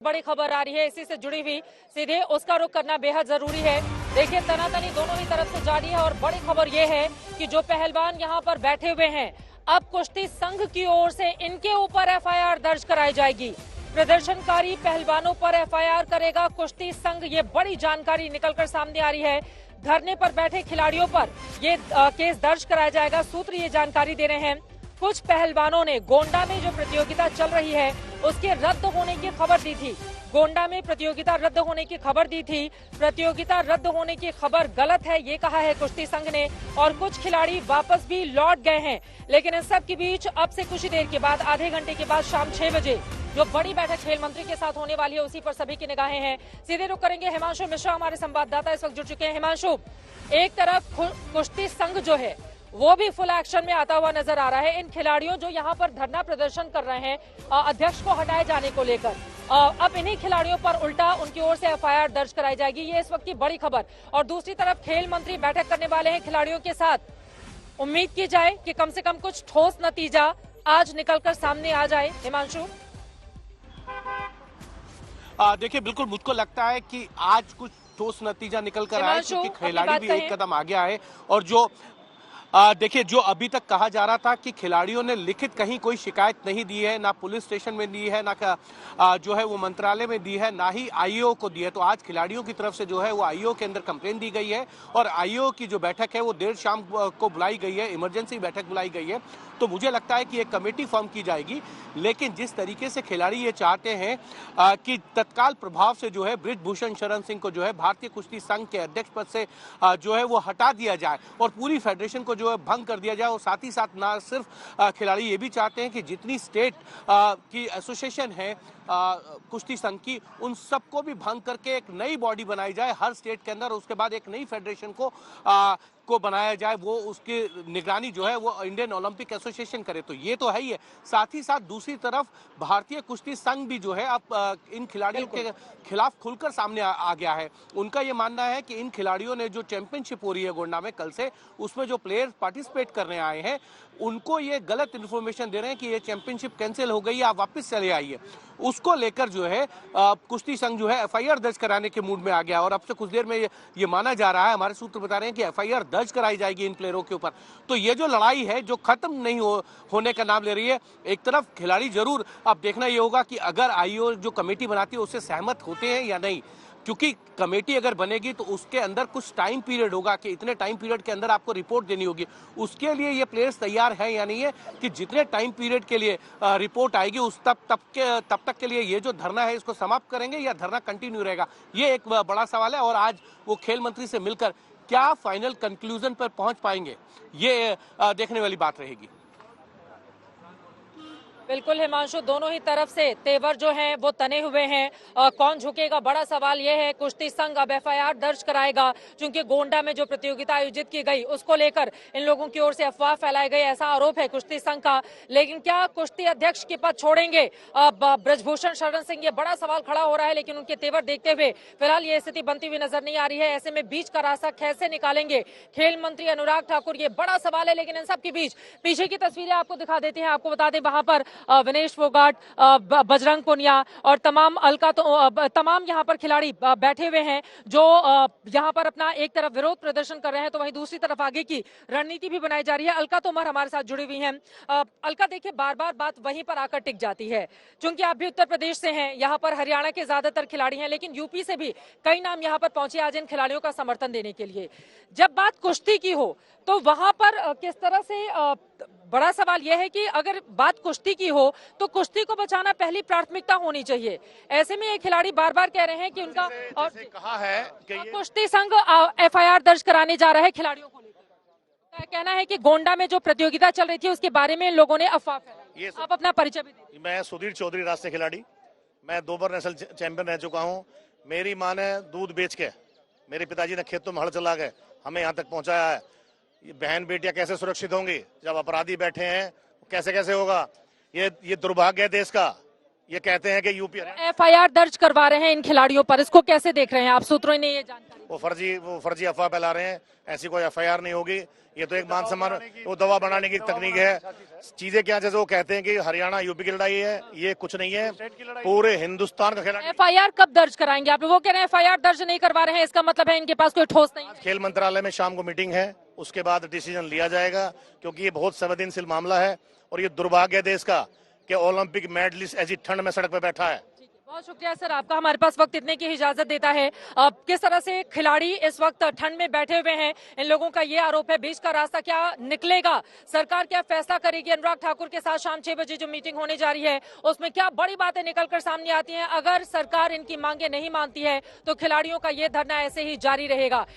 बड़ी खबर आ रही है, इसी से जुड़ी हुई सीधे उसका रुख करना बेहद जरूरी है। देखिए, तनातनी दोनों ही तरफ से जारी है और बड़ी खबर यह है कि जो पहलवान यहां पर बैठे हुए हैं, अब कुश्ती संघ की ओर से इनके ऊपर एफआईआर दर्ज कराई जाएगी। प्रदर्शनकारी पहलवानों पर एफआईआर करेगा कुश्ती संघ, ये बड़ी जानकारी निकलकर सामने आ रही है। धरने पर बैठे खिलाड़ियों पर ये केस दर्ज कराया जाएगा। सूत्र ये जानकारी दे रहे हैं, कुछ पहलवानों ने गोंडा में जो प्रतियोगिता चल रही है उसके रद्द होने की खबर दी थी। गोंडा में प्रतियोगिता रद्द होने की खबर दी थी। प्रतियोगिता रद्द होने की खबर गलत है, ये कहा है कुश्ती संघ ने, और कुछ खिलाड़ी वापस भी लौट गए हैं। लेकिन इन सब के बीच अब से कुछ ही देर के बाद, आधे घंटे के बाद शाम 6 बजे जो बड़ी बैठक खेल मंत्री के साथ होने वाली है, उसी पर सभी की निगाहें हैं। सीधे रुख करेंगे हिमांशु मिश्रा, हमारे संवाददाता इस वक्त जुड़ चुके हैं। हिमांशु, एक तरफ कुश्ती संघ जो है वो भी फुल एक्शन में आता हुआ नजर आ रहा है। इन खिलाड़ियों जो यहाँ पर धरना प्रदर्शन कर रहे हैं अध्यक्ष को हटाए जाने को लेकर, अब इन्हीं खिलाड़ियों पर उल्टा उनकी ओर से एफआईआर दर्ज कराई जाएगी, ये इस वक्त की बड़ी खबर। और दूसरी तरफ खेल मंत्री बैठक करने वाले हैं खिलाड़ियों के साथ। उम्मीद की जाए कि कम से कम कुछ ठोस नतीजा आज निकलकर सामने आ जाए। हिमांशु, देखिए, बिल्कुल मुझको लगता है कि आज कुछ ठोस नतीजा निकल कर आए, क्योंकि खिलाड़ी भी एक कदम आगे आए। और जो देखिए, जो अभी तक कहा जा रहा था कि खिलाड़ियों ने लिखित कहीं कोई शिकायत नहीं दी है, ना पुलिस स्टेशन में दी है, ना जो है वो मंत्रालय में दी है, ना ही आईओ को दी है। तो आज खिलाड़ियों की तरफ से जो है वो आईओ के अंदर कंप्लेन दी गई है और आईओ की जो बैठक है वो देर शाम को बुलाई गई है, इमरजेंसी बैठक बुलाई गई है। तो मुझे लगता है कि एक कमेटी फॉर्म की जाएगी। लेकिन जिस तरीके से खिलाड़ी ये चाहते हैं कि तत्काल प्रभाव से जो है बृजभूषण शरण सिंह को जो है भारतीय कुश्ती संघ के अध्यक्ष पद से जो है वो हटा दिया जाए और पूरी फेडरेशन को जो है भंग कर दिया जाए। और साथ ही साथ ना सिर्फ खिलाड़ी ये भी चाहते हैं कि जितनी स्टेट की एसोसिएशन है कुश्ती संघ की, उन सबको भी भंग करके एक नई बॉडी बनाई जाए हर स्टेट के अंदर। उसके बाद एक नई फेडरेशन को बनाया जाए, वो उसकी निगरानी जो है वो इंडियन ओलंपिक एसोसिएशन करे। तो ये तो है ही है। साथ ही साथ दूसरी तरफ भारतीय कुश्ती संघ भी जो है अब इन खिलाड़ियों के खिलाफ खुलकर सामने आ गया है। उनका ये मानना है कि इन खिलाड़ियों ने जो चैंपियनशिप हो रही है गोंडा में कल से, उसमें जो प्लेयर्स पार्टिसिपेट करने आए हैं उनको ये गलत इन्फॉर्मेशन दे रहे हैं कि ये चैंपियनशिप कैंसिल हो गई, आप वापस चले आइए। उसको लेकर जो है कुश्ती संघ जो है एफआईआर दर्ज कराने के मूड में आ गया और अब से कुछ देर में ये माना जा रहा है, हमारे सूत्र बता रहे हैं कि एफआईआर दर्ज कराई जाएगी इन प्लेयरों के ऊपर। तो ये जो लड़ाई है जो खत्म नहीं होने का नाम ले रही है। एक तरफ खिलाड़ी जरूर, अब देखना ये होगा कि अगर आईओ जो कमेटी बनाती है उससे सहमत होते हैं या नहीं, क्योंकि कमेटी अगर बनेगी तो उसके अंदर कुछ टाइम पीरियड होगा कि इतने टाइम पीरियड के अंदर आपको रिपोर्ट देनी होगी। उसके लिए ये प्लेयर्स तैयार हैं या नहीं है कि जितने टाइम पीरियड के लिए रिपोर्ट आएगी उस तब तक के लिए ये जो धरना है इसको समाप्त करेंगे या धरना कंटिन्यू रहेगा, ये एक बड़ा सवाल है। और आज वो खेल मंत्री से मिलकर क्या फाइनल कंक्लूजन पर पहुंच पाएंगे, ये देखने वाली बात रहेगी। बिल्कुल हिमांशु, दोनों ही तरफ से तेवर जो हैं वो तने हुए हैं। कौन झुकेगा, बड़ा सवाल यह है। कुश्ती संघ अब एफआईआर दर्ज कराएगा, क्योंकि गोंडा में जो प्रतियोगिता आयोजित की गई उसको लेकर इन लोगों की ओर से अफवाह फैलाई गई, ऐसा आरोप है कुश्ती संघ का। लेकिन क्या कुश्ती अध्यक्ष के पद छोड़ेंगे बृजभूषण शरण सिंह, ये बड़ा सवाल खड़ा हो रहा है। लेकिन उनके तेवर देखते हुए फिलहाल ये स्थिति बनती हुई नजर नहीं आ रही है। ऐसे में बीच का रास्ता कैसे निकालेंगे खेल मंत्री अनुराग ठाकुर, ये बड़ा सवाल है। लेकिन इन सब के बीच पीछे की तस्वीरें आपको दिखा देते हैं। आपको बता दें, वहां पर विनेश फोगाट, बजरंग पुनिया और तमाम यहाँ पर खिलाड़ी बैठे हुए हैं जो यहाँ पर अपना एक तरफ विरोध प्रदर्शन कर रहे हैं, तो वहीं दूसरी तरफ आगे की रणनीति भी बनाई जा रही है। अलका तोमर हमारे साथ जुड़ी हुई हैं। अलका, देखिए, बार बार बात वहीं पर आकर टिक जाती है, क्योंकि आप भी उत्तर प्रदेश से हैं, यहाँ पर हरियाणा के ज्यादातर खिलाड़ी हैं, लेकिन यूपी से भी कई नाम यहाँ पर पहुंचे आज इन खिलाड़ियों का समर्थन देने के लिए। जब बात कुश्ती की हो तो वहां पर किस तरह से, बड़ा सवाल यह है कि अगर बात कुश्ती की हो तो कुश्ती को बचाना पहली प्राथमिकता होनी चाहिए। ऐसे में ये खिलाड़ी बार बार कह रहे हैं कि उनका और कहा है कि कुश्ती संघ एफआईआर दर्ज कराने जा रहा है खिलाड़ियों को लेकर। कहना है कि गोंडा में जो प्रतियोगिता चल रही थी उसके बारे में लोगों ने अफवाह फैलाई। आप अपना परिचय भी दीजिए। मैं सुधीर चौधरी, राष्ट्रीय खिलाड़ी, मैं 2 बार नेशनल चैंपियन रह चुका हूँ। मेरी माँ ने दूध बेच के, मेरे पिताजी ने खेतों में हल चला के हमें यहाँ तक पहुँचाया है। ये बहन बेटियां कैसे सुरक्षित होंगी जब अपराधी बैठे हैं, कैसे होगा? ये दुर्भाग्य है देश का। ये कहते हैं कि यूपी एफआईआर दर्ज करवा रहे हैं इन खिलाड़ियों पर, इसको कैसे देख रहे हैं आप? सूत्रों ने ये जानकारी वो फर्जी अफवाह फैला रहे हैं। ऐसी कोई एफआईआर नहीं होगी। ये तो एक मान सम्मान, वो दवा बनाने की तकनीक है। चीजें क्या, जैसे वो कहते हैं कि हरियाणा यूपी की लड़ाई है, ये कुछ नहीं है, पूरे हिंदुस्तान का खिलाड़ी। एफआईआर कब दर्ज कराएंगे आप? वो कह रहे हैं एफआईआर दर्ज नहीं करवा रहे हैं, इसका मतलब है इनके पास कोई ठोस नहीं है। खेल मंत्रालय में शाम को मीटिंग है, उसके बाद डिसीजन लिया जाएगा, क्योंकि ये बहुत संवेदनशील मामला है और ये दुर्भाग्य है देश का कि ओलंपिक मेडलिस्ट ऐसी ठंड में सड़क पर बैठा है। बहुत शुक्रिया सर आपका, हमारे पास वक्त इतने की इजाजत देता है। किस तरह से खिलाड़ी इस वक्त ठंड में बैठे हुए हैं, इन लोगों का ये आरोप है। बीच का रास्ता क्या निकलेगा, सरकार क्या फैसला करेगी? अनुराग ठाकुर के साथ शाम 6 बजे जो मीटिंग होने जा रही है उसमें क्या बड़ी बातें निकलकर सामने आती हैं? अगर सरकार इनकी मांगे नहीं मानती है तो खिलाड़ियों का ये धरना ऐसे ही जारी रहेगा।